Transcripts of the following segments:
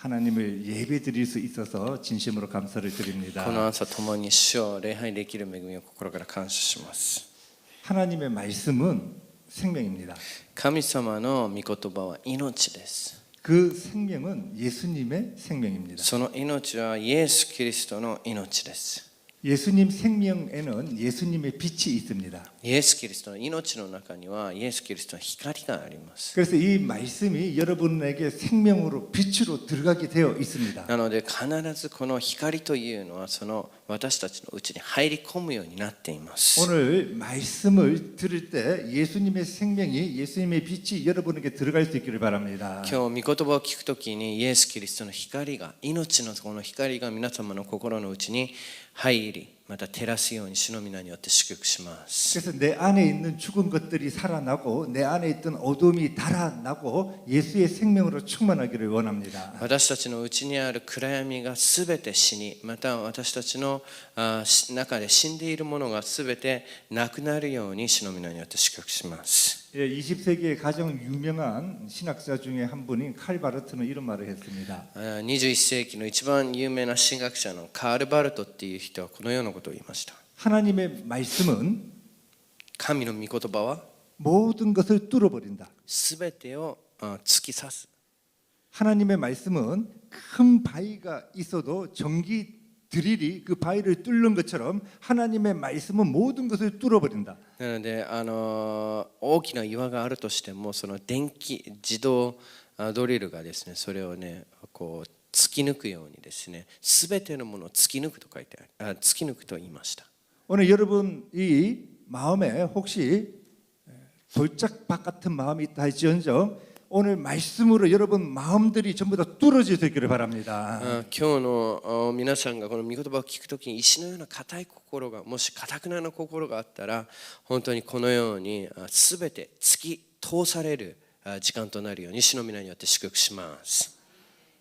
하나님을 예배드릴 수 있어서 진심으로 감사를 この 드립니다. 朝共に主を礼拝できる恵みを心から感謝します。 하나님의 말씀은 생명입니다. 神様の御言葉は命です。 그 생명은 예수님의 생명입니다. その命はイエス・キリストの命です。 예수님 생명에는 예수님의 빛이 있습니다. イエス・キリストの命の中にはイエス・キリストの光があります。 그래서 이 말씀이 여러분에게 생명으로 빛으로 들어가게 되어 있습니다. なので必ずこの光というのはその私たちのうちに入り込むようになっています。 오늘 말씀을 들을 때 예수님의 생명이 예수님의 빛이 여러분에게 들어갈 수 있기를 바랍니다. 今日御言葉を聞くときにイエス・キリストの光が命のこの光が皆様の心のうちに入りまた照らすように主の皆によって祝福します。 그래서 내 안에 있는 죽은 것들이 살아나고 내 안에 있던 어둠이 달아나고 예수의 생명으로 충만하기를 원합니다. 私たちのうちにある暗闇がすべて死に、また私たちの中で死んでいるものがすべてなくなるように主の皆によって祝福します。 20세기의 가장 유명한 신학자 중에 한 분인 칼 바르트는 이런 말을 했습니다. 21世紀の一番有名な神学者のカール・バルトっていう人はこのようなことを言いました。 하나님의 말씀은 神の御言葉は 모든 것을 뚫어버린다. すべてを突き刺す。 하나님의 말씀은 큰 바위가 있어도 전기 드릴이 그 바위를 뚫는 것처럼 하나님의 말씀은 모든 것을 뚫어버린다. なので大きな岩があるとしてもその自動ドリルがですねそれをねこう突き抜くようにですねすべてのものを突き抜くと書いて突き抜くと言いました。 오늘 여러분이 마음에 혹시 돌짝밭 같은 마음이 있다 할지언정 오늘 말씀으로 여러분 마음들이 전부 다 뚫어질 수 있기를 바랍니다. 今日の皆さんがこの御言葉を聞くときに石のような固い心がもし固くなな心があったら本当にこのようにすべて突き通される時間となるように主の皆によって祝福します。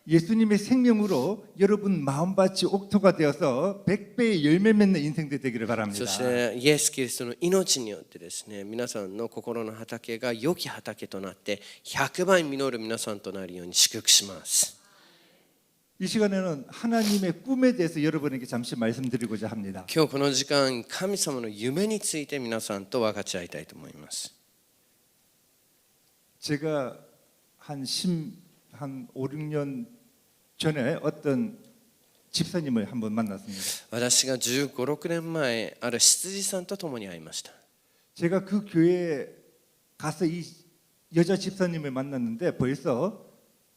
예수님의 생명으로 여러분 마음밭이 옥토가 되어서 100배의 열매 맺는 인생들 되기를 そ 바랍니다. してイエス・キリストの命によってですね皆さんの心の畑が良き畑となって100倍実る皆さんとなるように祝福します。 이 시간에는 하나님의 꿈에 대해서 여러분에게 잠시 말씀드리고자 합니다. 今日この時間神様の夢について皆さんと分かち合いたいと思います。 제가 한 5, 6년 전에 어떤 집사님을 한번 만났습니다. 私が15、16年前ある執事さんと共に会いました。 제가 그 교회에 가서 이 여자 집사님을 만났는데 벌써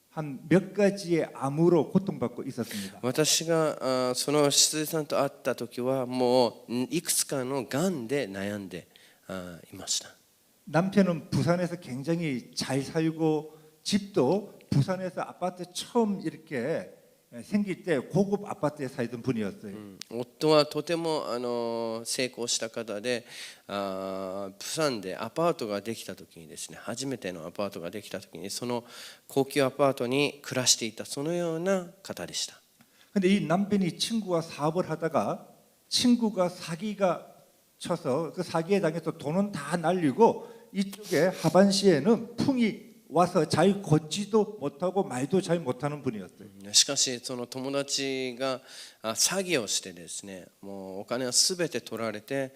한 몇 가지의 암으로 고통받고 있었습니다. 私がその執事さんと会った時はもういくつかのがんで悩んでいました。 남편은 부산에서 굉장히 잘 살고 집도 부산에서 아파트 처음 이렇게 생길 때 고급 아파트에 살던 분이었어요. 夫はとても成功した方で釜山でアパートができた時にですね初めてのアパートができた時にその高級アパートに暮らしていたそのような方でした。 근데 이 남편이 친구와 사업을 하다가 친구가 사기가 쳐서 그 사기에 당해서 돈은 다 날리고 이쪽에 하반시에는 풍이 와서 잘 걷지도 못하고 말도 잘 못하는 분이었어요. しかしその友達が詐欺をしてですねもうお金はすべて取られて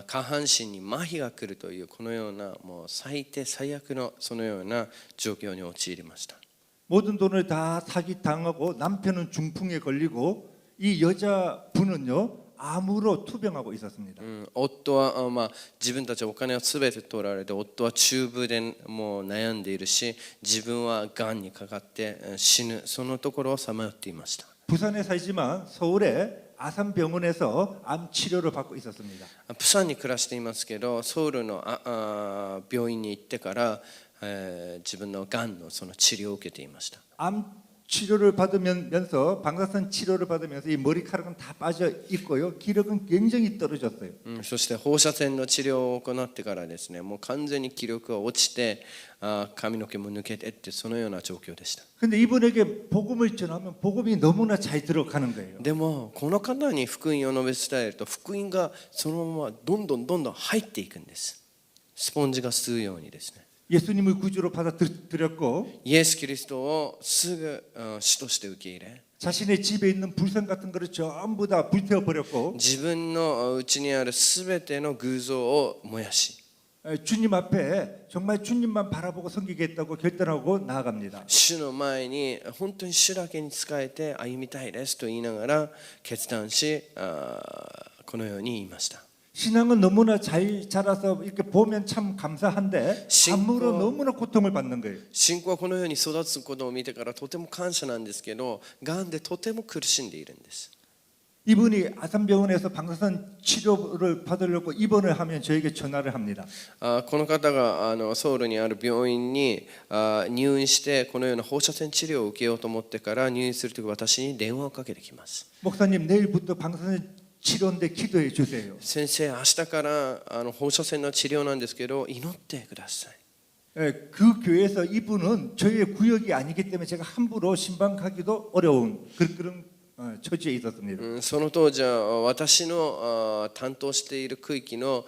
下半身に麻痺が来るというこのようなもう最低最悪のそのような状況に陥りました。 모든 돈을 다 사기 당하고 남편은 중풍에 걸리고 이 여자분은요 암으로 투병하고 있었습니다. 夫は自分たちお金をすべて取られて夫は中風でもう悩んでいるし自分はがんにかかって死ぬそのところをさまよっていました。 부산에 살지만 서울에 아산병원에서 암 치료를 받고 있었습니다. 釜山に暮らしていますけどソウルの病院に行ってから自分のがんのその治療を受けていました。 암 치료를 받으면서 방사선 치료를 받으면서 이 머리카락은 다 빠져 있고요. 기력은 굉장히 떨어졌어요. そして放射線の治療を行ってからですねもう完全に気力が落ちて髪の毛も抜けてってそのような状況でした。 근데 이분에게 복음을 전하면 복음이 너무나 잘 들어가는 거예요. でもこの方に福音を述べ伝えると福音がそのままどんどん入っていくんです。スポンジが吸うようにですね。 예수님을 구주로 받아들였고 イエス・キリストをすぐ主として受け入れ 자신의 집에 있는 불상 같은 거를 전부 다 불태워 버렸고 自分のうちにあるすべての偶像を燃やし 주님 앞에 정말 주님만 바라보고 섬기겠다고 결단하고 나아갑니다. 主の前に本当に主だけに仕えて歩みたいですと言いながら決断しこのように言いました 신앙은 너무나 잘 자라서 이렇게 보면 참 감사한데 감으로 너무나 고통을 받는 거예요. 信仰はこのように育つことを見てからとても感謝なんですけどがんでとても苦しんでいるんです 이분이 아산병원에서 방사선 치료를 받으려고 입원을 하면 저에게 전화를 합니다. この方がソウルにある病院に入院してこのような放射線治療を受けようと思ってから入院するとき私に電話をかけてきます 목사님 내일부터 방사선 치료인데 기도해 주세요. 先生明日から放射線の治療なんですけど祈ってください 그 교회에서 이분은 저희의 구역이 아니기 때문에 제가 함부로 신방 가기도 어려운 그런 처지에 있었습니다. その当時は私の担当している区域の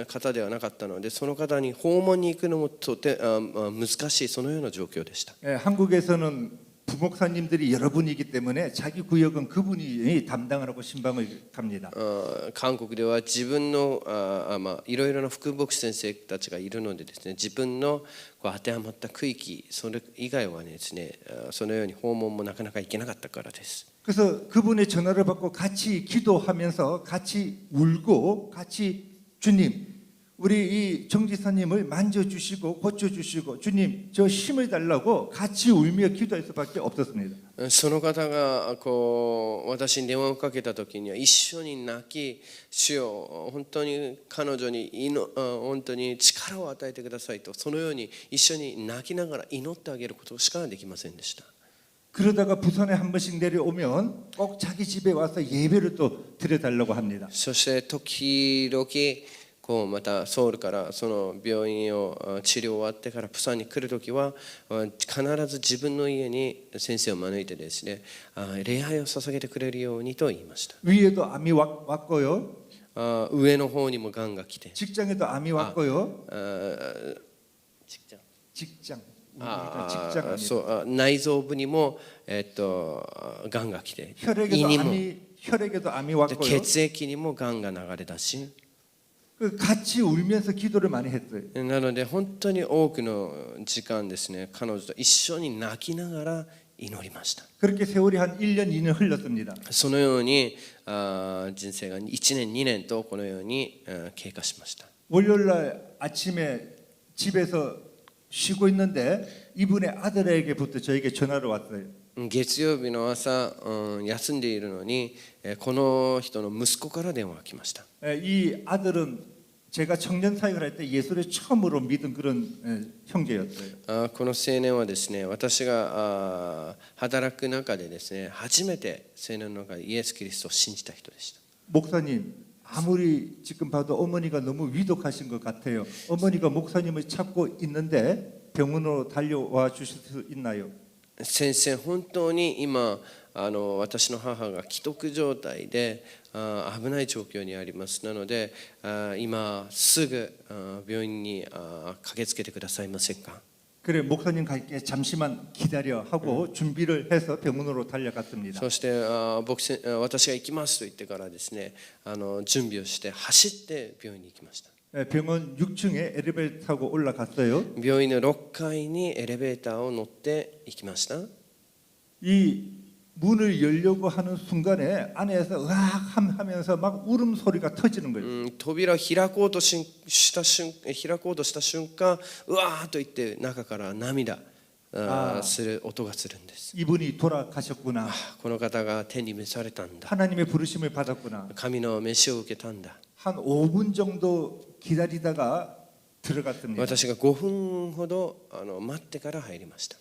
方ではなかったのでその方に訪問に行くのもとて難しいそのような状況でした 한국에서는 부목사님들이 여러분이기 때문에 자기 구역은 그분이 담당을 하고 신방을 갑니다. 韓国では自分のいろいろな副牧師先生たちがいるのでですね自分の当てはまった区域それ以外はですねそのように訪問もなかなか行けなかったからです 그래서 그분의 전화를 받고 같이 기도하면서 같이 울고 같이 주님 우리 이 정지사님을 만져주시고 고쳐주시고 주님 저 힘을 달라고 같이 울며 기도할 수밖에 없었습니다. その方がこう私に電話をかけた時には一緒に泣き主よ本当に彼女に本当に力を与えてくださいとそのように一緒に泣きながら祈ってあげることしかできませんでした 그러다가 부산에 한 번씩 내려오면 꼭 자기 집에 와서 예배를 또 드려달라고 합니다. そして時々こうまたソウルからその病院を治療終わってからプサンに来るときは必ず自分の家に先生を招いてですね礼拝を捧げてくれるようにと言いました 위에도 암이 왔고요. 上の方にもがんが来て 직장에도 암이 왔고요. 직장 직장. そう内臓部にもがんが来て胃にも 혈액에도 암이 왔고요. 血液にもがんが流れ出し 같이 울면서 기도를 많이 했어요. なので本当に多くの時間ですね彼女と一緒に泣きながら祈りました 그렇게 세월이 한 1년, 2년 흘렀습니다. そのように人生が1年2年とこのように経過しました 월요일 날 아침에 집에서 쉬고 있는데 이분의 아들에게부터 저에게 전화가 왔어요. 月曜日の朝、休んでいるのにこの人の息子から電話が来ました 이 아들은 제가 청년 사역을 할 때 예수를 처음으로 믿은 그런 형제였어요. この青年はですね私が働く中でですね初めて青年の中でイエス・キリストを信じた人でした 목사님 아무리 지금 봐도 어머니가 너무 위독하신 것 같아요. 어머니가 목사님을 찾고 있는데 병원으로 달려와 주실 수 있나요? 先生本当に今私の母が危篤状態で危ない状況にありますなので今すぐ病院に駆けつけてくださいませんか 그래 목사님 갈게 잠시만 기다려 하고 준비를 해서 병원으로 달려갔습니다. そして私が行きますと言ってからですね準備をして走って病院に行きました 병원 6층에 엘리베이터 타고 올라갔어요. 病院の6階にエレベーターを乗って行きました 이 문을 열려고 하는 순간에 안에서 으악 하면서 막 울음소리가 터지는 거예요. 扉を開こうとした瞬間うわーと言って中から涙する音がするんです 이분이 돌아가셨구나. この方が天に召されたんだ 하나님의 부르심을 받았구나. 神の召しを受けたんだ 한 5분 정도 기다리다가 들어갔습니다. 私が5分ほど待ってから入りました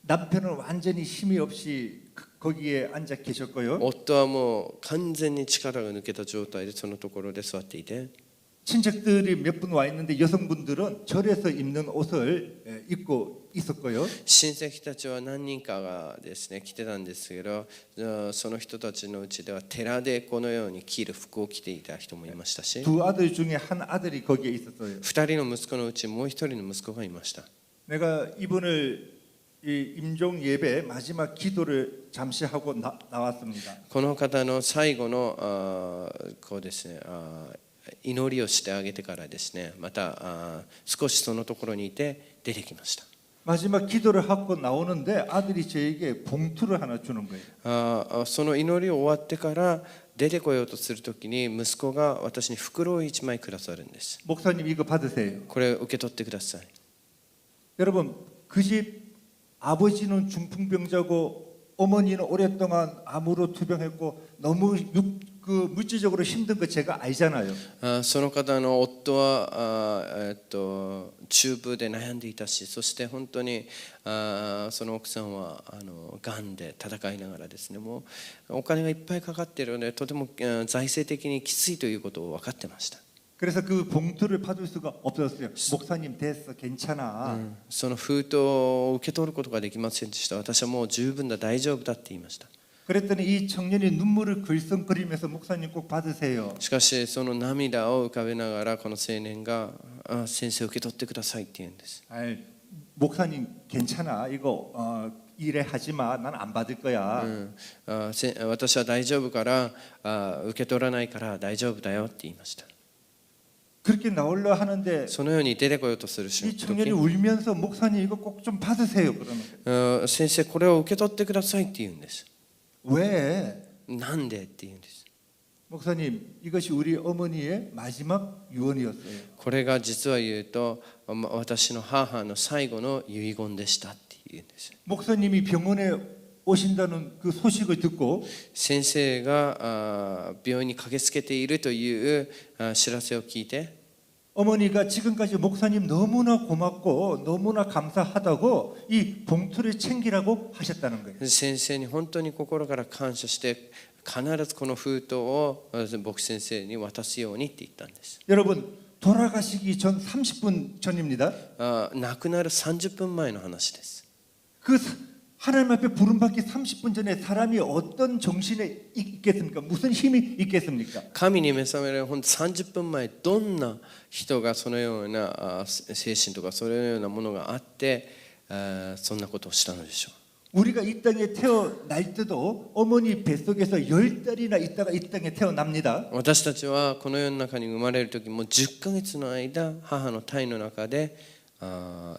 남편은 완전히 힘이 없이 거기에 앉아 계셨고요. 夫はもう完全に力が抜けた状態でそのところで座っていて 친척들이 몇 분 와 있는데 여성분들은 절에서 입는 옷을 입고 있었고요. 親戚たちは何人かがですね来てたんですけど、その人たちのうちでは寺でこのように着る服を着ていた人もいましたし、 두 아들 중에 한 아들이 거기에 있었어요. 2人の息子のうちもう1人の息子がいました。 내가 이분을 이 임종 예배 마지막 기도를 잠시 하고 나왔습니다. この方の最後のこうですね祈りをしてあげてからですね、また少しそのところにいて出てきました。 마지막 기도를 하고 나오는데 아들이 저에게 봉투를 하나 주는 거예요. その祈りを終わってから出てこようとするときに息子が私に袋を1枚くださるんです。 목사님 이거 받으세요. これを受け取ってください。 여러분 그 집 아버지는 중풍병자고 어머니는 오랫동안 암으로 투병했고 너무 물질적으로 힘든 거 제가 알잖아요. その方の夫は中部で悩んでいたし、そして本当にその奥さんはがんで戦いながらですね、もうお金がいっぱいかかっているのでとても財政的にきついということを分かってました。 그래서 그 봉투를 받을 수가 없었어요. 목사님 됐어, 괜찮아. その封筒を受け取ることができませんでした。私はもう十分だ、大丈夫だって言いました。 그랬더니 이 청년이 눈물을 글썽거리면서 목사님 꼭 받으세요. しかしその涙を浮かべながらこの青年が先生受け取ってくださいって言うんです。 아이, 목사님 괜찮아. 이거 일에 하지 마. 난 안 받을 거야. 私は大丈夫から受け取らないから大丈夫だよって言いました。 그렇게 나오려 하는데 そのように出てこようとする 이 時 청년이 울면서 목사님 이거 꼭 좀 받으세요. 그러는 先生これを受け取ってくださいって言うんです。 왜? なんでって言うんです。 목사님 이것이 우리 어머니의 마지막 유언이었어요. これが実は言うと私の母の最後の遺言でしたって言うんです。 목사님이 병원에 오신다는 그 소식을 듣고 先生が病院に駆けつけているという知らせを聞いて 어머니가 지금까지 목사님 너무나 고맙고 너무나 감사하다고 이 봉투를 챙기라고 하셨다는 거예요. 先生に本当に心から感謝して必ずこの封筒を牧師先生に渡すようにって言ったんです。 여러분 돌아가시기 전 30분 전입니다. 亡くなる30分前の話です。 그 하나님 앞에 부름받기 30분 전에 사람이 어떤 정신에 있겠습니까? 무슨 힘이 있겠습니까? 神に目覚める本当30分前どんな人がそのような精神とかそのようなものがあってそんなことをしたのでしょう。 우리가 이 땅에 태어날 때도 어머니 뱃속에서 10달이나 있다가 이 땅에 태어납니다. 私たちはこの世の中に生まれる時も10ヶ月の間母の胎の中で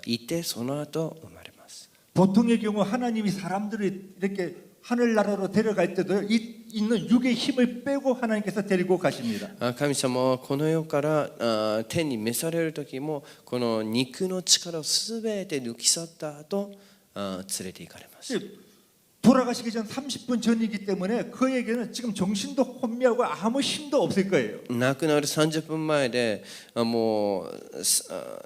いてその後生まれます。 보통의 경우 하나님이 사람들을 이렇게 하늘나라로 데려갈 때도 있는 육의 힘을 빼고 하나님께서 데리고 가십니다. 神様はこの世から天に召される時もこの肉の力をすべて抜き去った後連れて行かれます。 돌아가시기 전 30분 전이기 때문에 그에게는 지금 정신도 혼미하고 아무 힘도 없을 거예요. 亡くなる30分前でもう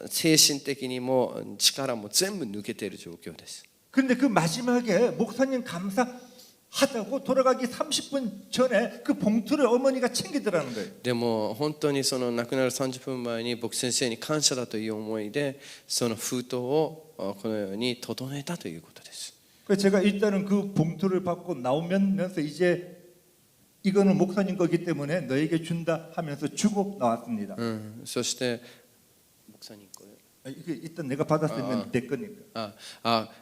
精神的にも力も全部抜けている状況です。 그런데 그 마지막에 목사님 감사하다고 돌아가기 30분 전에 그 봉투를 어머니가 챙기더라는 거예요. でも本当にその亡くなる30分前に僕先生に感謝だという思いでその封筒をこのように整えたということです。 그래서 제가 일단은 그 봉투를 받고 나오면서 이제 이거는 목사님 거기 때문에 너에게 준다 하면서 주고 나왔습니다. そして牧師にこれ 이게 일단 내가 받았으면 내 거니까.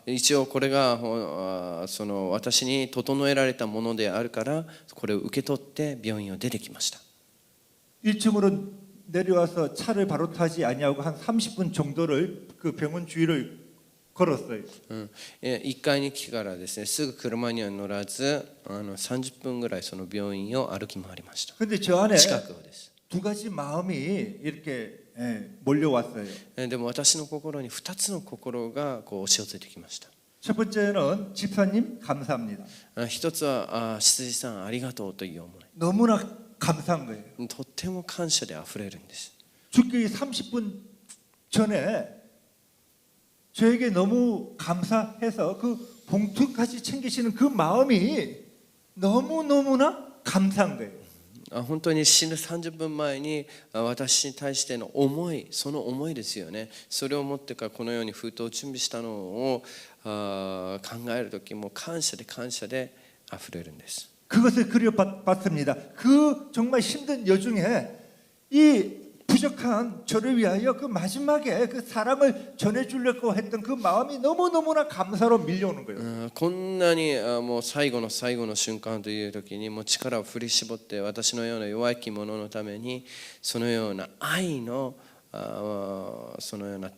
一応これがその私に整えられたものであるからこれを受け取って病院を出てきました。 1층으로 내려와서 차를 바로 타지 아니하고 한 30분 정도를 그 병원 주위를 걸었어요. 1階に来てからですねすぐ車には乗らず30分ぐらいその病院を歩き回りました。 근데 저 안에 近くです。 두 가지 마음이 이렇게 몰려왔어요. でも私の心に2つの心がこう押し寄せてきました。 첫 번째는 집사님 감사합니다. 一つは羊さんありがとうという思い。 너무나 감사한 거예요. とっても感謝であふれるんです。 죽기 30분 전에 저에게 너무 감사해서 그 봉투까지 챙기시는 그 마음이 너무너무나 감사한 거예요. 本当に死ぬ30分前に私に対しての思い、その思いですよね。それを持ってからこのように封筒を準備したのを考えるときも感謝で溢れるんです。 그것을 그려봤습니다. 그 정말 힘든 여중에 이 부족한 저를 위하여 그 마지막에 그 사랑을 전해주려고 했던 그 마음이 너무너무나 감사로 밀려오는 거예요. こんなにもう最後の最後の瞬間という時にもう力を振り絞って私のような弱い生き物のためにそのような愛のそのような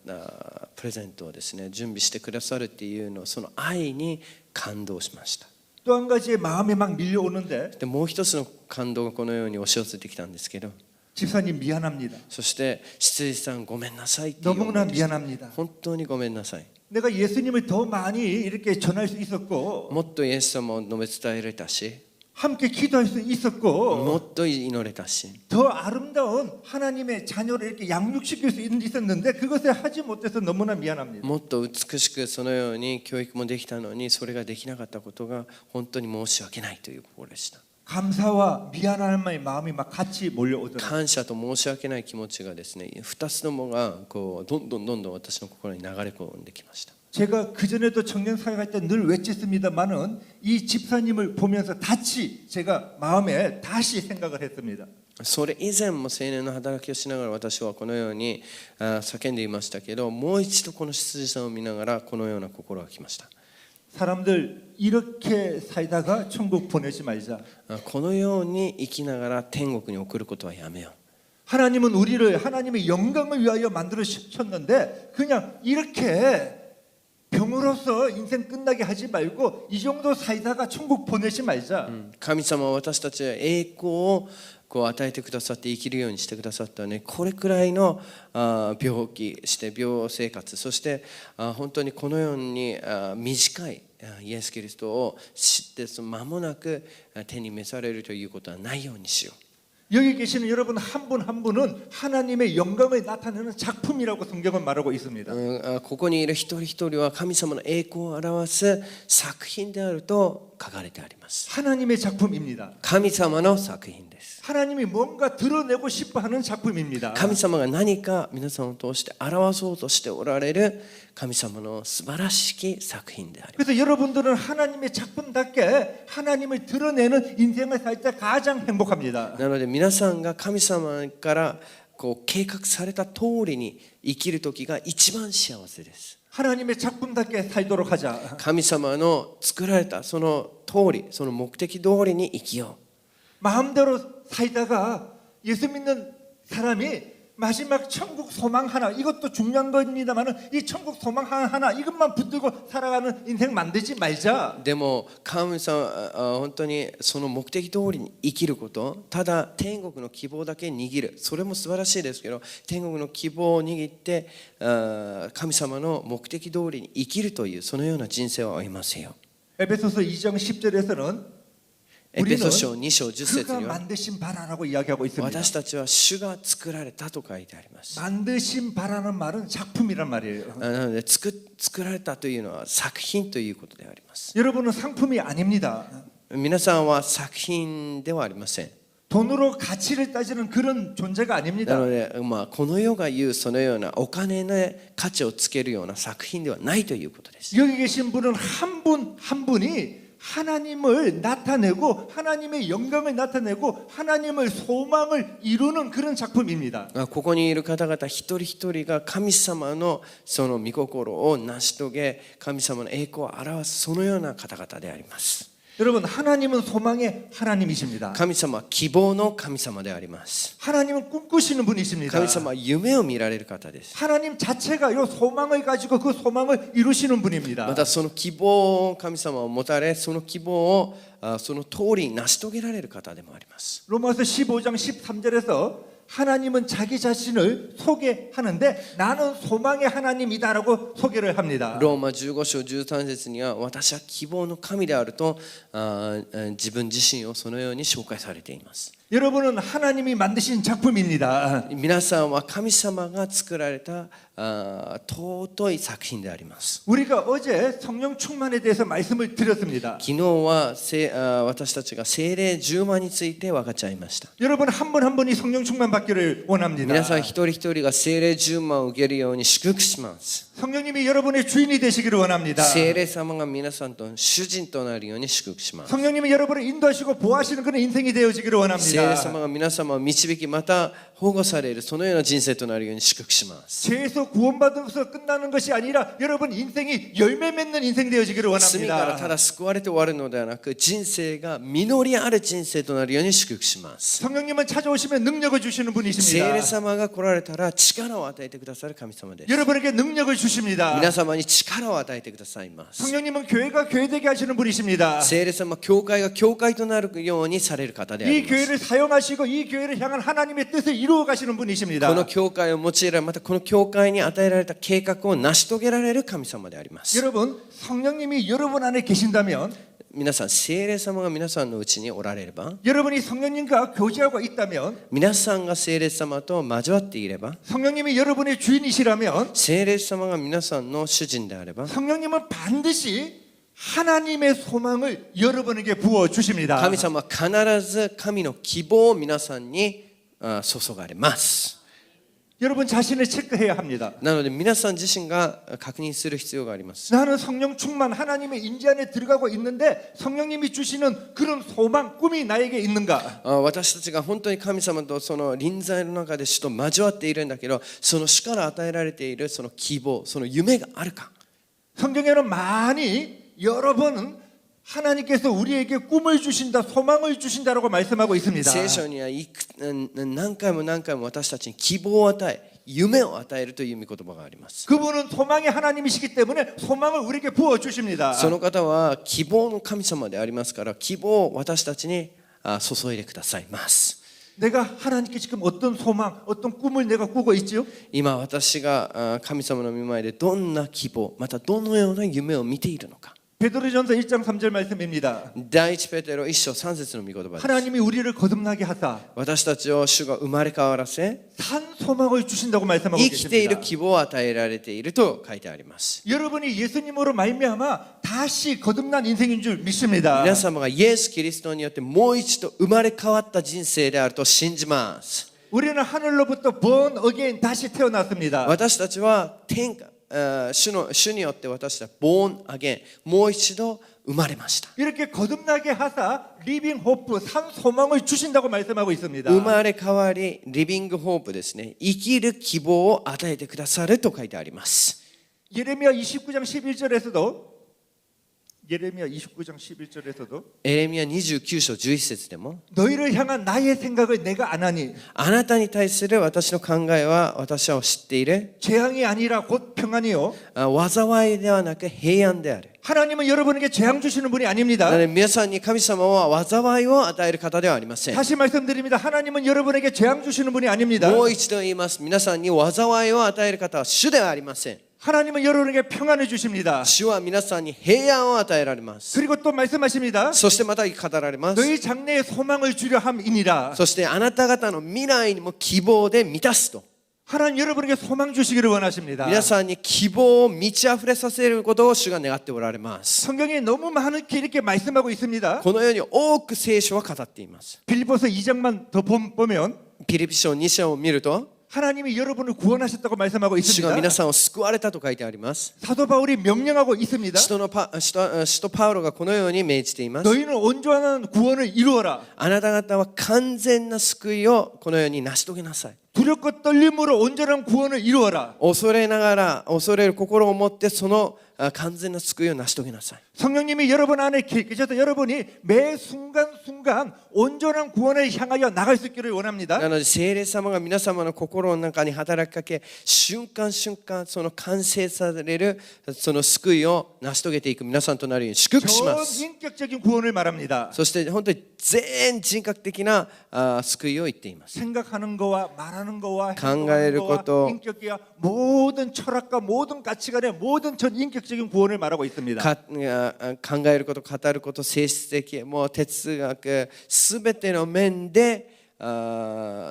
プレゼントをですね準備してくださるっていうのその愛に感動しました。 또 한 가지의 마음이 막 밀려오는데 でもう一つの感動がこのように押し寄せてきたんですけど 집사님 미안합니다. そして執事さんごめんなさいっていう思い 너무나 でした 미안합니다. 本当にごめんなさい 내가 예수님을 더 많이 이렇게 전할 수 있었고 もっとイエス様を述べ伝えれたし 함께 기도할 수 も 있었고 っと祈れたし 더 아름다운 하나님의 자녀를 이렇게 양육시킬 수 있었는데 그것을 하지 못해서 너무나 미안합니다. もっと美しくそのように教育もできたのにそれができなかったことが本当に申し訳ないという心でした。 감사와 미안함의 마음이 막 같이 몰려오더라고요. 感謝と申し訳ない気持ちがですね2つのものがこうどんどん私の心に流れ込んできました。 제가 그전에도 청년 사역할 때 늘 외쳤습니다만은 이 집사님을 보면서 다시 제가 마음에 다시 생각을 했습니다. それ以前も青年の働きをしながら私はこのように叫んでいましたけどもう一度この執事さんを見ながらこのような心が来ました。 사람들 이렇게 살다가 천국 보내지 말자. このように生きながら天国に送ることはやめよう。 하나님은 우리를 하나님의 영광을 위하여 만들으셨는데 그냥 이렇게 병으로서 인생 끝나게 하지 말고 이 정도 살다가 천국 보내지 말자. 神様は私たちは栄光をこう与えてくださって生きるようにしてくださったねこれくらいの病気して病生活そして本当にこのように短いイエス・キリストを知って間もなく手に召されるということはないようにしよう。 여기 계시는 여러분 한 분 한 분은 하나님의 영광을 나타내는 작품이라고 성경은 말하고 있습니다. ここにいる一人一人は神様の栄光を表す作品であると書かれてあります。 하나님의 작품입니다. 神様の作品です。 하나님이 뭔가 드러내고 싶어하는 작품입니다. 神様が何か皆さんを通して表そうとしておられる神様の素晴らしき作品であります。 그래서 여러분들은 하나님의 작품답게 하나님을 드러내는 인생을 살 때 가장 행복합니다. なので皆さんが神様からこう計画された通りに生きる時が一番幸せです。 하나님의 작품답게 살도록 하자. 神様の作られたその通りその目的通りに生きよう。 마음대로 살다가 예수 믿는 사람이 마지막 천국 소망 하나 이것도 중요한 겁니다만은 이 천국 소망 하나 이것만 붙들고 살아가는 인생 만들지 말자. でも神様本当にその目的通りに生きることただ天国の希望だけ握るそれも素晴らしいですけど天国の希望を握って神様の目的通りに生きるというそのような人生を歩ませよう。 에베소서 2장 10절에서는 エペソ書2章10節 그가 には 만드신 바라라고 이야기하고 있습니다. 私たちは主が作られたと書いてあります。 만드신 바라는 말은 작품이란 말이에요. なので作られたというのは作品ということであります。 여러분은 상품이 아닙니다. 皆さんは作品ではありません。 돈으로 가치를 따지는 그런 존재가 な 아닙니다. ので、この世が言うそのようなお金の価値をつけるような作品ではないということです。 여기 계신 분은 한 분 한 분이 하나님을 나타내고 하나님의 영광을 나타내고 하나님을 소망을 이루는 그런 작품입니다. ここにいる方々一人一人が神様のその御心を成し遂げ神様の栄光を表すそのような方々であります。 여러분 하나님은 소망의 하나님이십니다. 神様は希望の神様であります。 하나님은 꿈꾸시는 분이십니다. 神様は夢を見られる方です。 하나님 자체가 이 소망을 가지고 그 소망을 이루시는 분입니다. またその希望を神様を持たれその希望をその通りに成し遂げられる方でもあります。 로마서 15장 13절에서 하나님은 자기 자신을 소개하는데 나는 소망의 하나님이다라고 소개를 합니다. ローマ15章13節には私は希望の神であると自分自身をそのように紹介されています。 여러분은 하나님이 만드신 작품입니다. 皆さんは神様が作られた尊い作品であります。 우리가 어제 성령 충만에 대해서 말씀을 드렸습니다. 昨日は私たちが聖霊10万について分かっちゃいました。 여러분 한 분 한 분이 성령 충만 받기를 원합니다. 皆さん一人一人が聖霊10万を受けるように祝福します。 성령님이 여러분의 주인이 되시기를 원합니다. 聖霊様が皆さんと主人となるように祝福します。 성령님이 여러분을 인도하시고 보호하시는 그런 인생이 되어지기를 聖霊 원합니다. 様が皆様を導きまた保護されるそのような人生となるように祝福します。 죄에서 구원받아서 끝나는 것이 아니라 여러분 인생이 열매 맺는 인생 되어지기를 罪からた 원합니다. だ救われて終わるのではなく人生が実りある人生となるように祝福します。 성령님은 찾아오시면 능력을 주시는 聖 분이십니다. 霊様が来られたら力を与えてくださる神様です。 여러분에게 능력을 주십니다. 皆様に力を与えてくださいます。 성령님은 교회가 교회되게 하시는 분이십니다. 聖霊様、教会が教会となるようにされる方であり 이 ます。 교회를 사용하시고 이 교회를 향한 하나님의 뜻을 이루어 가시는 분이십니다. この教会を用いられ、またこの教会に与えられた計画を成し遂げられる神様であります。 여러분 성령님이 여러분 안에 계신다면 皆さん、聖霊様が皆さんのうちにおられれば、 여러분이 성령님과 교제하고 있다면 皆さんが聖霊様と交わっていれば、 성령님이 여러분의 주인이시라면 聖霊様が皆さんの主人であれば、 성령님은 반드시 하나님의 소망을 여러분에게 부어 주십니다. 神様は必ず神の希望を皆さんに注がれます。 여러분 자신을 체크해야 합니다. なので皆さん自身が確認する必要があります。 나는 성령 충만 하나님의 인지 안에 들어가고 있는데 성령님이 주시는 그런 소망, 꿈이 나에게 있는가? 私たちが本当に神様とその臨在の中で主と交わっているんだけど、その主から与えられているその希望、その夢があるか。 성경에는 많이 여러 번은 하나님께서 우리에게 꿈을 주신다, 소망을 주신다라고 말씀하고 있습니다. 聖書には何回も何回も私たちに希望を与え、夢を与えるという御言葉があります。 그분은 소망의 하나님이시기 때문에 소망을 우리에게 부어 주십니다. その方は希望の神様でありますから、希望を私たちに注いでくださいます。 내가 하나님께 지금 어떤 소망, 어떤 꿈을 내가 꾸고 있지요? 今私が神様の御前でどんな希望、またどのような夢を見ているのか。 베드로전서 1장 3절 말씀입니다. 第一ペテロ1章3節の御言葉です。 하나님이 우리를 거듭나게 하사 私たちを主が生まれ変わらせ、 산 소망을 주신다고 말씀하고 生きている 계십니다. 希望を与えられていると書いてあります。 여러분이 예수님으로 말미암아 다시 거듭난 인생인 줄 믿습니다. 皆様がイエス・キリストによってもう一度生まれ変わった人生であると信じます。 우리는 하늘로부터 born again 다시 태어났습니다. 私たちは主によって私たちはボーンアゲン、もう一度生まれました。 이렇게 거듭나게 하사 리빙 호프 산 소망을 주신다고 말씀하고 있습니다. 生まれ変わり、リビングホープですね、生きる希望を与えてくださると書いてあります。 예레미야 29장 11절에서도 예레미야 29장 11절에서도 エレミヤ29章11節でも、 너희를 향한 나의 생각을 내가 안 하니 あなたに対する私の考えは私は知っている。 재앙이 아니라 곧 평안이요. 災いではなく平安である。 하나님은 여러분에게 재앙 주시는 분이 な 아닙니다. ので皆さんに神様は災いを与える方ではありません。 다시 말씀드립니다. 하나님은 여러분에게 재앙 주시는 분이 아닙니다. もう一度言います。皆さんに災いを与える方は主ではありません。 하나님은 여러분에게 평안을 주십니다. 主は皆さんに平安を与えられます。 그리고 또 말씀하십니다. そしてまた語られます。 너희 장래에 소망을 주려 함이니라. そしてあなた方の未来にも希望で満たすと。 하나님 여러분에게 소망 주시기를 원하십니다. 皆さんに希望を満ち溢れさせることを主が願っておられます。 성경에 너무 많게 이렇게 말씀하고 있습니다. このように多く聖書は語っています。 빌립보서 2장만 더 보면 ピリピ書2章を見ると、 하나님이 여러분을 구원하셨다고 말씀하고 主が 있습니다. 皆さんを救われたと書いてあります。 사도 바울이 명령하고 있습니다. 使徒パウロがこのように命じています。 너희는 온전한 구원을 이루어라. あなた方は完全な救いをこのように成し遂げなさい。 두렵고 떨림으로 온전한 구원을 이루어라. 恐れながら、恐れる心を持ってその完全な救いを成し遂げなさい。 성령님이 여러분 안에 계셔서 여러분이 매 순간순간 온전한 구원을 향하여 나갈 수 있기를 원합니다. なので聖霊様が皆様の心の中に働きかけ、瞬間瞬間その完成されるその救いを成し遂げていく皆さんとなるように祝福します。 전인격적인 구원을 말합니다. そして本当に全人格的な救いを言っています。 생각하는 거와 말하는 거와 강가의 행동하는 거와 것도 인격이야 모든 철학과 모든 가치관의 모든 전인격적인 구원을 말하고 있습니다. 考えること、語ること、性質的、もう哲学すべての面で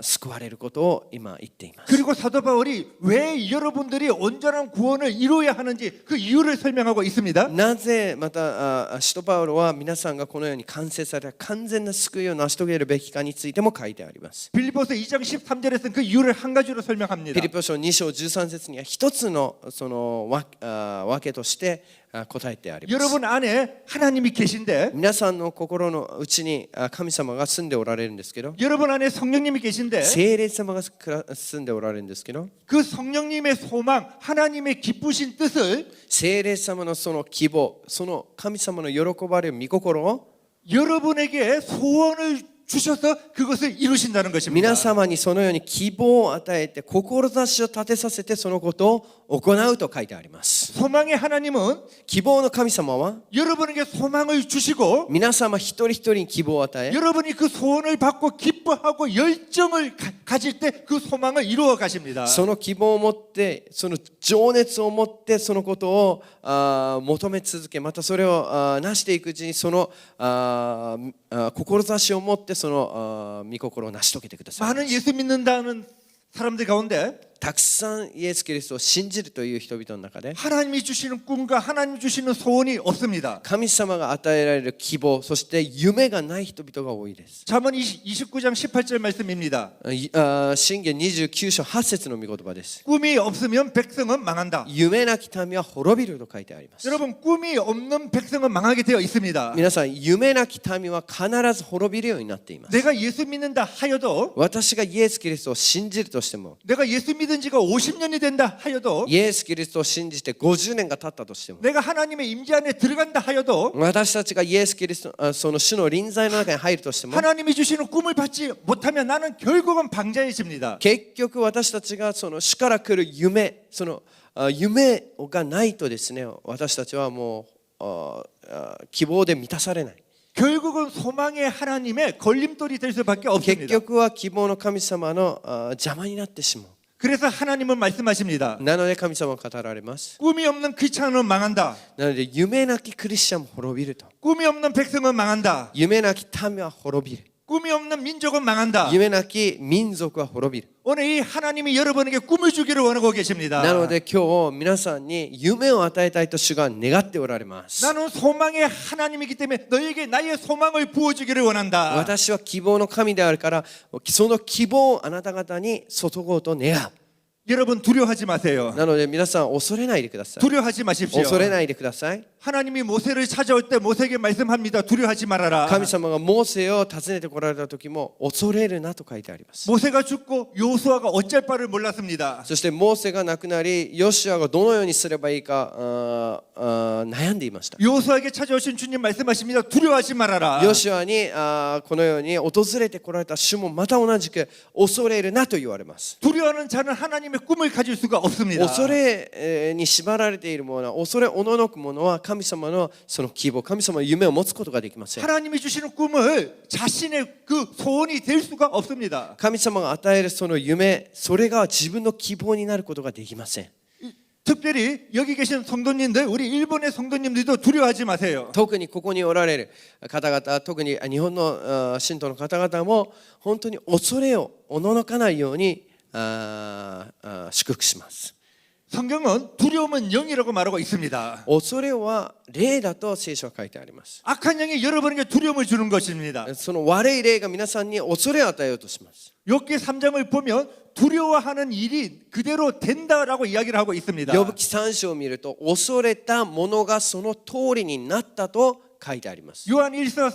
救われることを今言っています。 그리고 사도 바울이 왜 여러분들이 온전한 구원을 이루어야 하는지 그 이유를 설명하고 있습니다. なぜまた使徒パウロは皆さんがこのように完成された完全な救いを成し遂げるべきかについても書いてあります。 빌립보서 2장 13절에서는 그 이유를 한 가지로 ピ 설명합니다. リポ書2章13節には一つのその分けとして答えてあります。 여러분 안에 하나님이 계신데 皆さんの心の内に神様が住んでおられるんですけど、 여러분 안에 성령님이 계신데 聖霊様が住んでおられるんですけど、 그 성령님의 소망, 하나님의 기쁘신 뜻을 聖霊様のその希望、その神様の喜ばれる御心を 여러분에게 소원을 주셔서 그것을 이루신다는 것입니다. 皆様にそのように希望を与えて志を立てさせてそのことを行うと書いてあります。 소망의 하나님은 希望の神様は 여러분에게 소망을 주시고 皆様一人一人に希望を与え、 여러분이 그 소원을 받고 기뻐하고 열정을 가질 때 그 소망을 이루어 가십니다. その希望を持ってその情熱を持ってそのことを求め続け、またそれを成していくうちにその志を持ってその御心を成し遂げてください。 많은 예수 믿는다는 사람들 가운데 たくさんイエス・キリストを信じるという人々の中で 하나님이 주시는 꿈과 하나님 주시는 소원이 없습니다. 神様が与えられる希望、そして夢がない人々が多いです。 잠언 29장 18절 말씀입니다. 箴言29章8節の御言葉です。 꿈이 없으면 백성은 망한다. 夢なき民は滅びると書いてあります。 여러분 꿈이 없는 백성은 망하게 되어 있습니다. 皆さん、夢なき民は必ず滅びるようになっています。 내가 예수 믿는다 하여도 私がイエス・キリストを信じるとしても、 내가 예수 믿은 지가 50년이 된다 하여도 イエス・キリストを信じて50年が経ったとしても、 내가 하나님의 임재 안에 들어간다 하여도 私たちがイエス・キリストその主の臨在の中に入るとしても、 하나님이 주시는 꿈을 받지 못하면 나는 결국은 방자해집니다. 結局私たちがその主から来る夢、その夢がないとですね、私たちはもう希望で満たされない。 결국은 소망의 하나님의 걸림돌이 될 수밖에 結 없습니다. 局は希望の神様の邪魔になってしまう。 그래서 하나님은 말씀하십니다. なので神様は語られます。 꿈이 없는 크리스찬은 망한다. なので夢なきクリスチャンも滅びると。 꿈이 없는 백성은 망한다. 夢なき民は滅びる。 꿈이 없는 민족은 망한다. 夢なき民族は滅びる。 오늘 이 하나님이 여러분에게 꿈을 주기를 원하고 계십니다. なので今日皆さんに夢を与えたいと主が願っておられます。 나는 소망의 하나님이기 때문에 너에게 나의 소망을 부어주기를 원한다. 私は希望の神であるからその希望をあなた方に注ごうと願う。 여러분 두려워하지 마세요. なので皆さん恐れないでください。 두려워하지 마십시오. 恐れないでください。 하나님이 모세를 찾아올 때 모세에게 말씀합니다. 두려워하지 말아라. 神様がモーセを訪ねてこられた時も恐れるなと書いてあります。 모세가 죽고 요수아가 어쩔 바를 몰랐습니다. そしてモーセが亡くなりヨシュアがどのようにすればいいか悩んでいました。 요수아에게 찾아오신 주님 말씀하십니다. 두려워하지 말아라. ヨシュアにこのように訪れてこられた主もまた同じく恐れるなと言われます。 두려워하는 자는 하나님의 꿈을 가질 수가 없습니다. 恐れに縛られているものは恐れおののくものは神様のその希望、神様の夢を持つことができません。 하나님이 주시는 꿈을 자신의 그 소원이 될 수가 없습니다. 神様が与えるその夢、それが自分の希望になることができません。 특별히 여기 계신 성도님들, 우리 일본의 성도님들도 두려워하지 마세요. 特にここにおられる方々、特に日本の信徒の方々も本当に恐れをおののかないように祝福します。 성경은 두려움은 영이라고 말하고 있습니다. 恐れは霊だと聖書は書いてあります。 악한 영이 여러분에게 두려움을 주는 것입니다. その悪い霊が皆さんに恐れを与えようとします。 욥기 3장을 보면 두려워하는 일이 그대로 된다라고 이야기를 하고 있습니다. ヨブ記3章を見ると恐れたものがその通りになったと書いてあります。 요한 1서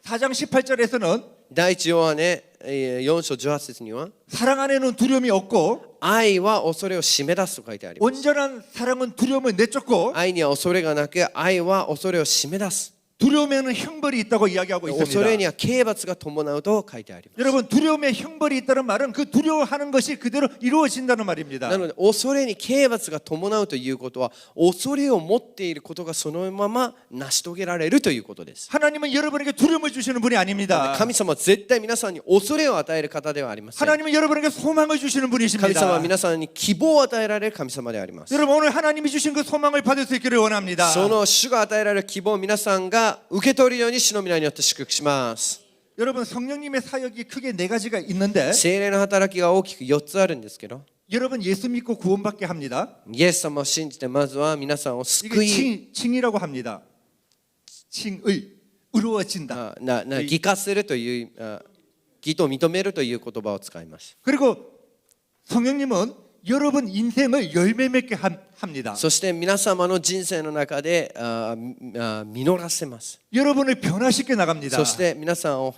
4장 18절에서는 第一ヨハネ4章18節には 사랑 안에는 두려움이 없고 愛は恐れを締め出すと書いてあります。 온전한 사랑은 두려움을 내쫓고 愛には恐れがなく愛は恐れを締め出す。 두려움에는 형벌이 있다고 이야기하고 恐れに 있습니다. は刑罰が伴うと書いてあります。 여러분 두려움에 형벌이 있다는 말은 그 두려워하는 것이 그대로 이루어진다는 말입니다. なので恐れに刑罰が伴うということは恐れを持っていることがそのまま成し遂げられるということです。 하나님은 여러분에게 두려움을 주시는 분이 아닙니다. 神様は絶対皆さんに恐れを与える方ではありません。 하나님은 여러분에게 소망을 주시는 神様は 분이십니다. 皆さんに希望を与えられる神様であります。 여러분 오늘 하나님이 주신 그 소망을 받을 수 있기를 원합니다. その主が与えられる希望を皆さんが受け取るように主の皆によって祝福します。 여러분 성령님의 사역이 크게 네 가지가 있는데 聖霊の働きが大きく4つあるんですけど、 여러분 예수 믿고 구원받게 합니다. イエス様を信じてまずは皆さんを 이게 救い 칭이라고 합니다. 칭의 의로워진다. 義化するという義と認めるという言葉を使います。 그리고 성령님은 여러분 인생을 열매 맺게 합니다. そして皆様の人生の中で実らせます。 여러분을 변화시켜 나갑니다. そして皆さんを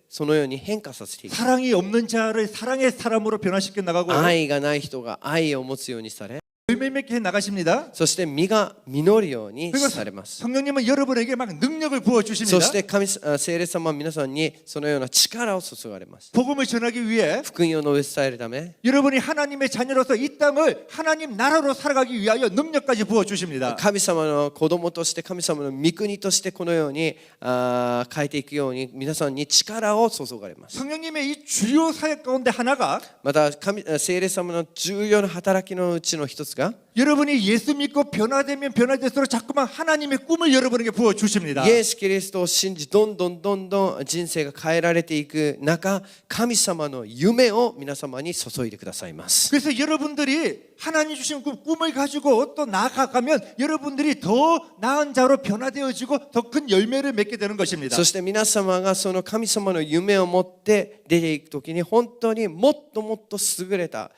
そのように変化させていく。 사랑이 없는 자를 사랑의 사람으로 변화시켜 나가고 愛がない人が愛を持つようにされ、 열매 맺게 해 나가십니다. そして実が実るように 그리고 されます。 성령님은 여러분에게 막 능력을 부어 そ 주십니다. して聖霊様は皆さんにそのような力を注がれます。 복음을 전하기 위해 福音を述べ伝えるため、 여러분이 하나님의 자녀로서 이 땅을 하나님 나라로 살아가기 위하여 능력까지 부어 주십니다. 神様の子供として神様の御国としてこのように変えていくように皆さんに力を注がれます。 성령님의 이 주요 사역 가운데 하나가 また聖霊様の重要な働きのうちの一つが 여러분이 예수 믿고 변화되면 변화될수록 자꾸만 하나님의 꿈을 여러분에게 부어 주십니다. イエス・キリストを信じどんどん人生が変えられていく中、神様の夢を皆様に注いでくださいます。 그래서 여러분들이 하나님 주신 꿈을 가지고 또 나아가면 여러분들이 더 나은 자로 변화되어지고 더 큰 열매를 맺게 되는 것입니다. そして皆様がその神様の夢を持って出ていくときに本当にもっと優れた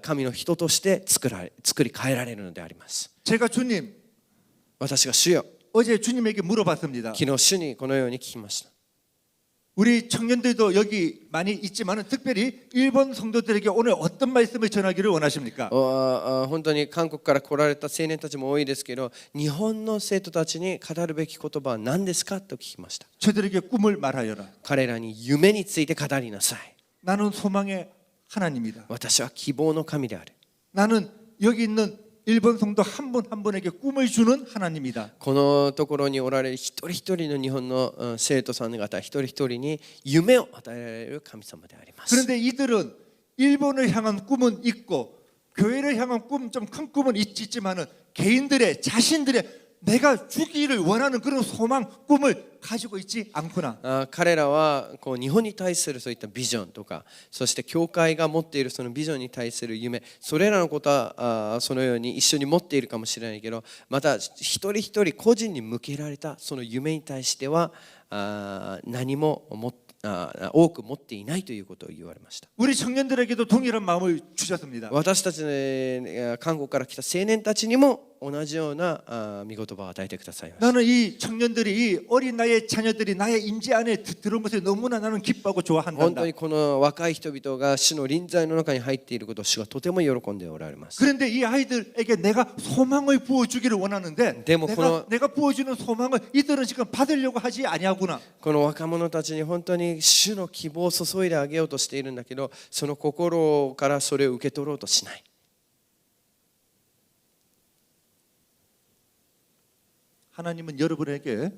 神の人として作り変えられるのであります。 제가 주님 私が主よ、 어제 주님에게 물어봤습니다. 昨日主にこのように聞きました。 우리 청년들도 여기 많이 있지만 특별히 일본 성도들에게 오늘 어떤 말씀을 전하기를 원하십니까? 本当に韓国から来られた青年たちも多いですけど、日本の生徒たちに語るべき言葉は何ですかと聞きました。 저들에게 꿈을 말하여라. 彼らに夢について語りなさい。 나는 소망의 하나님이다. 私は希望の神である。 나는 여기 있는 일본 성도 한 분 한 분에게 꿈을 주는 하나님이다. このところにおられる一人一人の日本の生徒さん方一人一人に夢を与えられる神様であります。 그런데 이들은 일본을 향한 꿈은 있고 교회를 향한 꿈, 좀 큰 꿈은 있지만은 개인들의 자신들의 내가 주기를 원하는 그런 소망, 꿈을 가지고 있지 않구나. 彼らはこう日本に対するそういったビジョンとか、そして教会が持っているそのビジョンに対する夢、それらのことはそのように一緒に持っているかもしれないけど、また一人一人個人に向けられたその夢に対しては何も多く持っていないということを言われました。 우리 청년들에게도 동일한 마음을 주셨습니다. 私たち韓国から来た青年たちにも同じような御言葉を与えてくださいました。 나는 이 청년들이 이 어린 나이의 자녀들이 나의 임재 안에 들어온 것에 너무나 나는 기뻐하고 本 좋아한다. 当にこの若い人々が主の臨在の中に入っていることを主がとても喜んでおられます。 그런데 이 아이들에게 내가 소망을 부어주기를 원하는데 내가 부어주는 소망을 이들은 지금 받으려고 하지 아니하구나. この若者たちに本当に主の希望を注いであげようとしているんだけど、その心からそれを受け取ろうとしない。 하나님은 여러분에게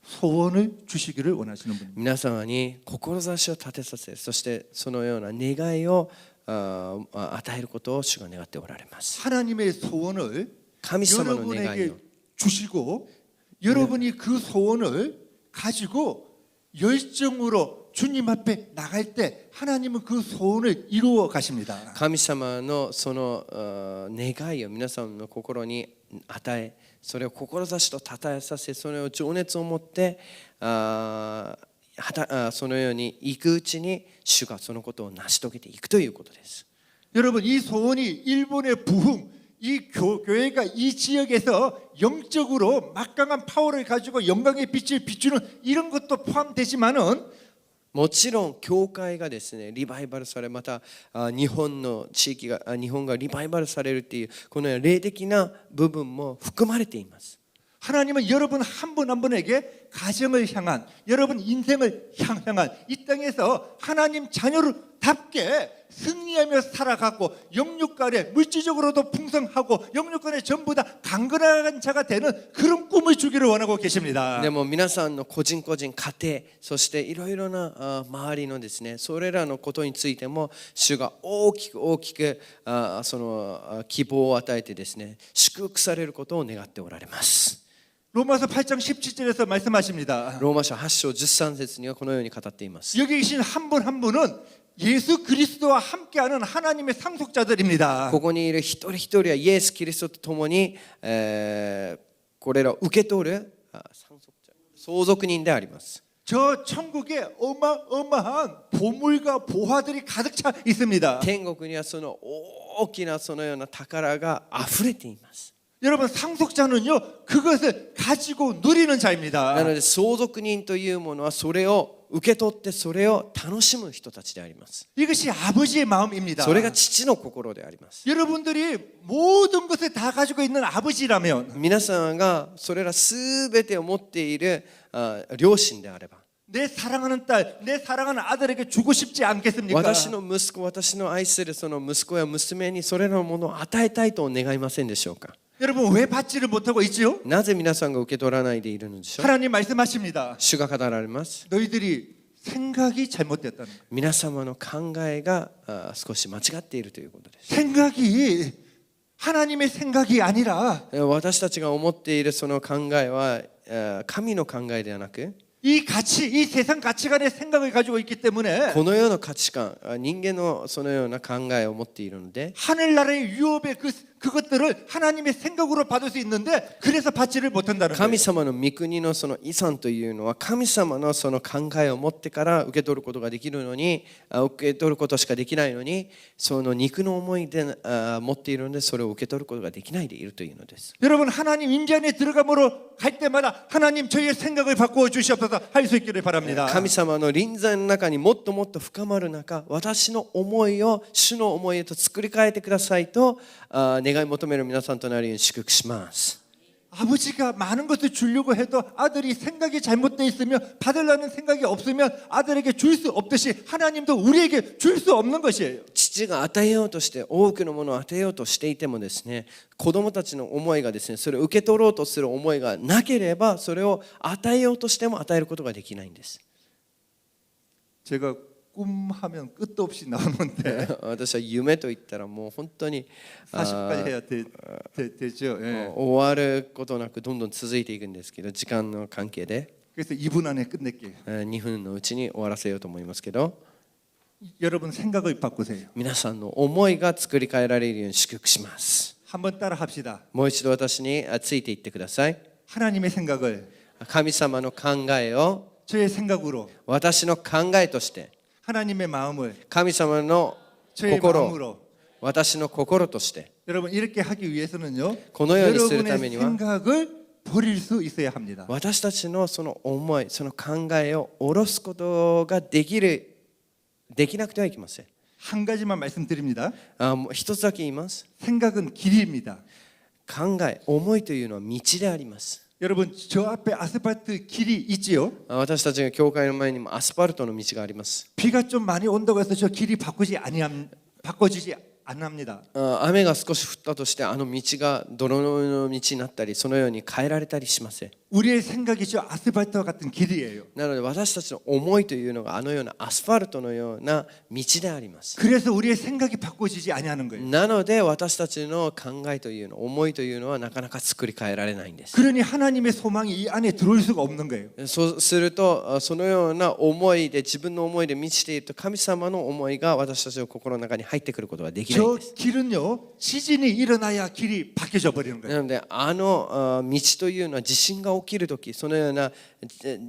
소원을 주시기를 원하시는 분입니다. 皆様に志を立てさせ、そしてそのような願いを与えることを主が願っておられます。 하나님의 소원을 神様の願い 여러분에게 を 주시고 여러분이 그 소원을 가지고 열정으로 주님 앞에 나갈 때 하나님은 그 소원을 이루어 가십니다. 神様のその願いを皆さんの心に与え、それを志とたたえさせ、それを情熱を持ってそのように行くうちに主がそのことを成し遂げていくということです。 여러분 이 소원이 일본의 부흥, 이 교회가 이 지역에서 영적으로 막강한 파워를 가지고 영광의 빛을 비추는 이런 것도 포함되지만은 もちろん教会がですねリバイバルされ、また日本の地域が日本がリバイバルされるっていうこの霊的な部分も含まれています。 하나님은 여러분 한 분 한 분에게 가정을 향한 여러분 인생을 향한 이 땅에서 하나님 자녀답게 승리하며 살아가고 영육간에 물질적으로도 풍성하고 영육간에 전부 다 강건한 자가 되는 그런 꿈을 주기를 원하고 계십니다. でも皆さんの個人個人家庭、そしていろいろな周りのですねそれらのことについても主が大きくその希望を与えてですね祝福されることを願っておられます。 로마서 8장 17절에서 말씀하십니다. ローマ書8章13節にはこのように語っています。 여기 계신 한 분 한 분은 예수 그리스도와 함께하는 하나님의 상속자들입니다. ここにいる一人一人はイエス・キリストと共に、これらを受け取る相続人であります。 저 천국에 어마어마한 보물과 보화들이 가득 차 있습니다. 天国にはその大きなそのような宝が溢れています。 여러분 상속자는요 그것을 가지고 누리는 なの 자입니다. で相続人というものはそれを受け取ってそれを楽しむ人たちであります。 이것이 아버지의 마음입니다. それが父の心であります。 여러분들이 모든 것을 다 가지고 있는 아버지라면 皆さんがそれらすべてを持っている両親であれば、 내 사랑하는 딸, 내 사랑하는 아들에게 주고 싶지 않겠습니까? 私の息子、私の愛するその息子や娘にそれらのものを与えたいと願いませんでしょうか。 여러분 왜 받지를 못하고 있지요? なぜ皆さんが受け取らないでいるのでしょう。 하나님 말씀하십니다. 主が語られます。 너희들이 생각이 잘못됐다는 거예요. 皆様の考えが少し間違っているということです。 생각이 하나님의 생각이 아니라 私たちが思っているその考えは神の考えではなく、 이 가치, 이 세상 가치관의 생각을 가지고 있기 때문에 この世の価値観、人間のそのような考えを持っているので、 하늘나라의 유업의 그것들을 하나님의 생각으로 받을 수 있는데 그래서 받지를 못한다는 거예요. 神様の御国のその遺産というのは神様のその考えを持ってから受け取ることができるのに、受け取ることしかできないのに、その肉の思いで持っているのでそれを受け取ることができないでいるというのです。 여러분 하나님 임재 안에 들어감으로 갈 때마다 하나님 저희의 생각을 바꾸어 주시옵소서 할 수 있기를 바랍니다. 神様の臨在の中にもっともっと深まる中、私の思いを主の思いへと作り変えてくださいと願い求める皆さんとなるように祝福します。 아버지가 많은 것을 주려고 해도 아들이 생각이 잘못되어 있으면 받으려는 생각이 없으면 아들에게 줄 수 없듯이 하나님도 우리에게 줄 수 없는 것이에요. 父が与えようとして多くのものを与えようとしていてもですね、子供たちの思いがですね、それを受け取ろうとする思いがなければ、それを与えようとしても与えることができないんです。 제가 꿈하면 끝도 없이 나오는데 私は夢と言ったらもう本当に 40까지 해야 되죠. 예. 終わることなくどんどん続いていくんですけど、時間の関係で 그래서 2분 안에 끝낼게요. 2分のうちに終わらせようと思いますけど、 여러분 생각을 바꾸세요. 皆さんの思いが作り変えられるように祝福します。 한번 따라 합시다. もう一度私についていってください。 하나님의 생각을 神様の考えを 저의 생각으로 私の考えとして、 하나님의 마음을 神様の 저의 心を 마음으로 私の心として、 여러분 이렇게 하기 위해서는요. このようにするた 여러분의 めには 생각을 버릴 수 있어야 합니다. 私たちのその思い、その考えを下ろすことができなくてはいけません。 한 가지만 말씀드립니다. もう一つだけ言います。 생각은 길입니다. 考え、思いというのは道であります。 여러분 저 앞에 아스팔트 길이 있지요. 私たちが教会の前にもアスファルトの道があります。 비가 좀 많이 온다고 해서 저 길이 바꿔지지 않합니다. 雨が少し降ったとしてあの道が泥の道になったり、そのように変えられたりしません。 우리의 생각이 저 아스팔트와 같은 길이에요. なので私たちの思いというのがあのようなアスファルトのような道であります。 그래서 우리의 생각이 바꿔지지 아니하는 거예요. なので私たちの考えというの、思いというのはなかなか作り変えられないんです。 그러니 하나님의 소망이 이 안에 들어올 수가 없는 거예요. そうするとそのような思いで、自分の思いで満ちていると神様の思いが私たちの心の中に入ってくることができないん 저 です。 길은요 지진이 일어나야 길이 바뀌어져 버리는 거예요. なので道というのは地震が起きるとき、そのような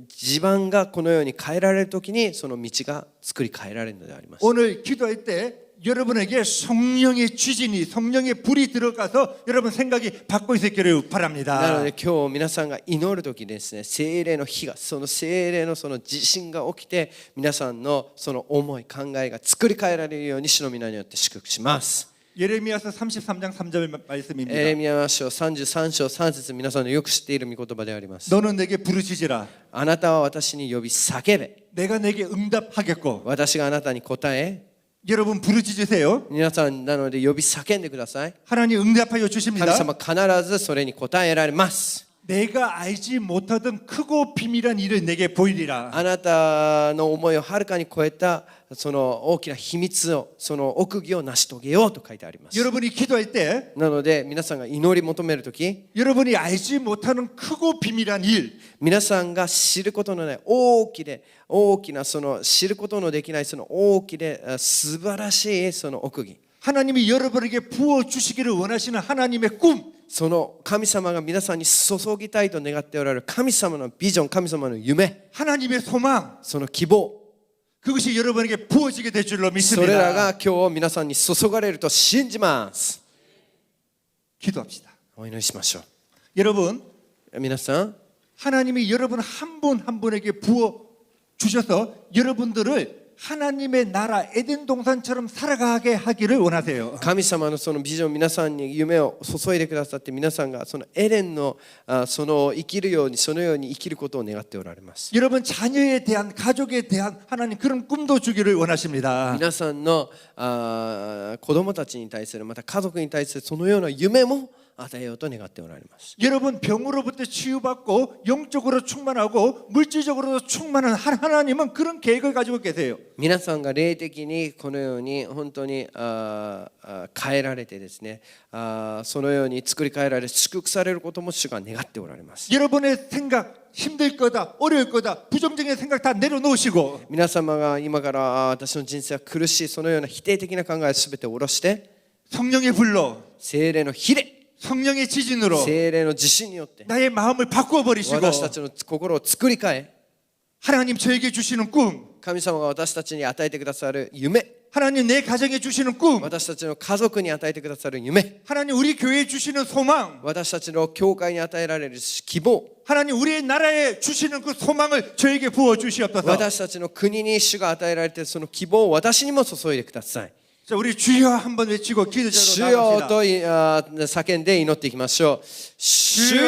地盤がこのように変えられるときにその道が作り変えられるのであります。 오늘 기도할 때 여러분에게 성령의 지진이 성령의 불이 들어가서 여러분 생각이 바뀌어 있기를 なの 바랍니다. で今日皆さんが祈るときですね、聖霊の火が、その聖霊のその地震が起きて、皆さんのその思い、考えが作り変えられるように主の皆によって祝福します。 예레미야서 33장 3절 말씀입니다. エレミヤ書33章3節、皆さんのよく知っている御言葉であります。 너는 내게 부르짖으라. あなたは私に呼び叫べ、 내가 내게 응답하겠고. 私があなたに答え、 여러분 부르짖으세요. 皆さんなので呼び叫んでください。 하나님 응답하여 神 주십니다. 様必ずそれに答えられます。 내가 알지 못하던 크고 비밀한 일을 내게 보이리라. あなたの思いをはるかに超えたその大きな秘密を、その奥義を成し遂げようと書いてあります。 여러분이 기도할 때 なので皆さんが祈り求めるとき、 여러분이 알지 못하는 크고 비밀한 일, 皆さんが知ることのない大きなその知ることのできないその大きで素晴らしいその奥義、 하나님이 여러분에게 부어 주시기를 원하시는 하나님의 꿈, その神様が皆さんに注ぎたいと願っておられる神様のビジョン、神様の夢、 하나님의 소망, その希望、 그것이 여러분에게 부어지게 될 줄로 それら 믿습니다. が今日皆さんに注がれると信じます。 기도합시다. お祈りしましょ 여러분, う。皆さん、 하나님이 여러분 한 분 한 분에게 부어 주셔서 여러분들을 하나님의 나라 에덴 동산처럼 살아가게 하기를 원하세요. 神様のそのビジョン、皆さんに夢を注いでくださって、皆さんがそのエレンのその生きるように、そのように生きることを願っておられます。 여러분 자녀에 대한 가족에 대한 하나님 그런 꿈도 주기를 원하십니다. 皆さんの子供たちに対する、また家族に対するそのような夢も与えようと願っておられます。 여러분 병으로부터 치유받고 영적으로 충만하고 물질적으로도 충만한 하나님은 그런 계획을 가지고 계세요. 皆さんが霊的にこのように本当に変えられてですね、そのように作り変えられ祝福されることも主が願っておられます。 여러분의 생각 힘들 거다 어려울 거다 부정적인 생각 다 내려놓으시고 皆様が今から私の人生は苦しい、そのような否定的な考えをすべて下ろして、 성령의 불로 聖霊の火で、 성령의 지진으로 聖霊の地震によって 나의 마음을 바꾸어 버리시고 私たちの心を作り変え、 하나님 저에게 주시는 꿈 神様が私たちに与えてくださる夢、 하나님 내 가정에 주시는 꿈 私たちの家族に与えてくださる夢、 하나님 우리 교회에 주시는 소망 私たちの教会に与えられる希望、 하나님 우리의 나라에 주시는 그 소망을 저에게 부어 주시옵소서. 私たちの国に主が与えられているその希望を私にも注いでください。 자, 우리 주여 한번 외치고 主 기도자로 よ 나갑시다. と叫んで祈っていきましょう。主よ